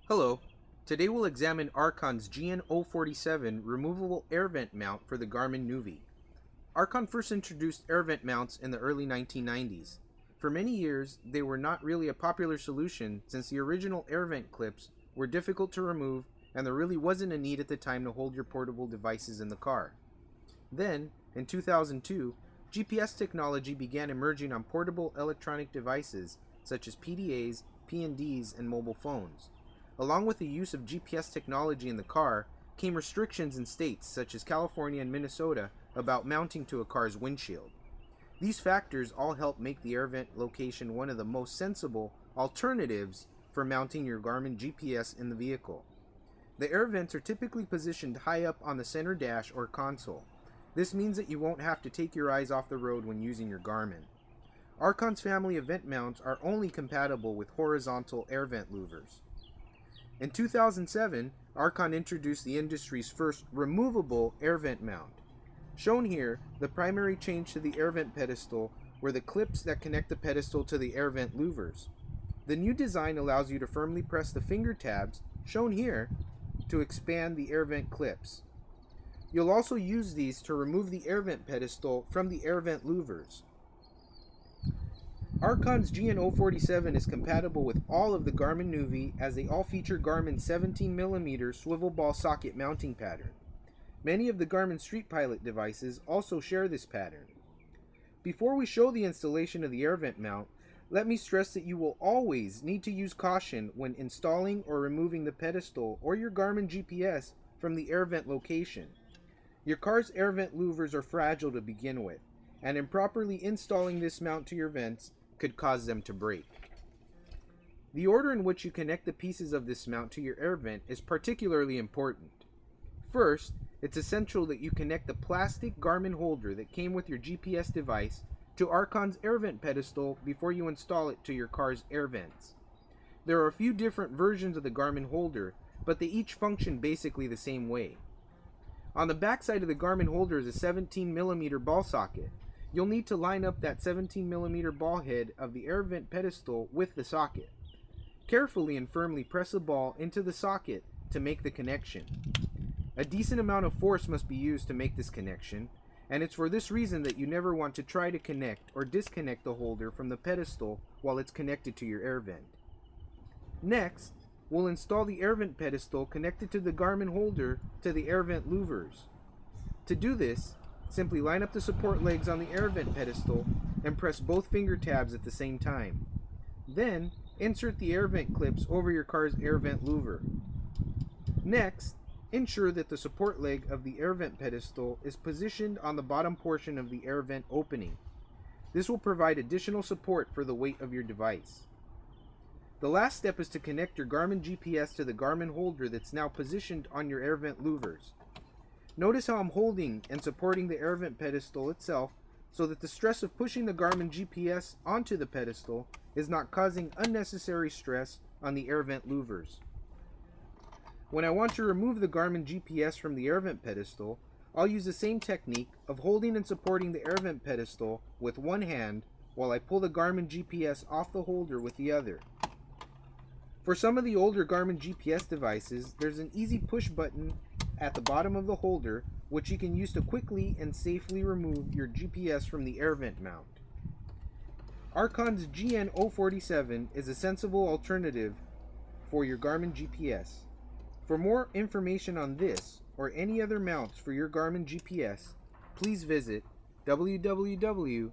Hello, today we'll examine ARKON's GN047 removable air vent mount for the Garmin Nuvi. ARKON first introduced air vent mounts in the early 1990s. For many years, they were not really a popular solution since the original air vent clips were difficult to remove and there really wasn't a need at the time to hold your portable devices in the car. Then, in 2002, GPS technology began emerging on portable electronic devices such as PDAs, PNDs, and mobile phones. Along with the use of GPS technology in the car came restrictions in states such as California and Minnesota about mounting to a car's windshield. These factors all help make the air vent location one of the most sensible alternatives for mounting your Garmin GPS in the vehicle. The air vents are typically positioned high up on the center dash or console. This means that you won't have to take your eyes off the road when using your Garmin. ARKON's family of vent mounts are only compatible with horizontal air vent louvers. In 2007, ARKON introduced the industry's first removable air vent mount. Shown here, the primary change to the air vent pedestal were the clips that connect the pedestal to the air vent louvers. The new design allows you to firmly press the finger tabs, shown here, to expand the air vent clips. You'll also use these to remove the air vent pedestal from the air vent louvers. ARKON's GN047 is compatible with all of the Garmin Nuvi as they all feature Garmin's 17mm swivel ball socket mounting pattern. Many of the Garmin Street Pilot devices also share this pattern. Before we show the installation of the air vent mount, let me stress that you will always need to use caution when installing or removing the pedestal or your Garmin GPS from the air vent location. Your car's air vent louvers are fragile to begin with, and improperly installing this mount to your vents could cause them to break. The order in which you connect the pieces of this mount to your air vent is particularly important. First, it's essential that you connect the plastic Garmin holder that came with your GPS device to ARKON's air vent pedestal before you install it to your car's air vents. There are a few different versions of the Garmin holder, but they each function basically the same way. On the back side of the Garmin holder is a 17mm ball socket. You'll need to line up that 17mm ball head of the air vent pedestal with the socket. Carefully and firmly press the ball into the socket to make the connection. A decent amount of force must be used to make this connection, and it's for this reason that you never want to try to connect or disconnect the holder from the pedestal while it's connected to your air vent. Next, we'll install the air vent pedestal connected to the Garmin holder to the air vent louvers. To do this, simply line up the support legs on the air vent pedestal and press both finger tabs at the same time. Then, insert the air vent clips over your car's air vent louver. Next, ensure that the support leg of the air vent pedestal is positioned on the bottom portion of the air vent opening. This will provide additional support for the weight of your device. The last step is to connect your Garmin GPS to the Garmin holder that's now positioned on your air vent louvers. Notice how I'm holding and supporting the air vent pedestal itself so that the stress of pushing the Garmin GPS onto the pedestal is not causing unnecessary stress on the air vent louvers. When I want to remove the Garmin GPS from the air vent pedestal, I'll use the same technique of holding and supporting the air vent pedestal with one hand while I pull the Garmin GPS off the holder with the other. For some of the older Garmin GPS devices, there's an easy push button at the bottom of the holder which you can use to quickly and safely remove your GPS from the air vent mount. ARKON's GN047 is a sensible alternative for your Garmin GPS. For more information on this or any other mounts for your Garmin GPS, please visit www.arkon.com.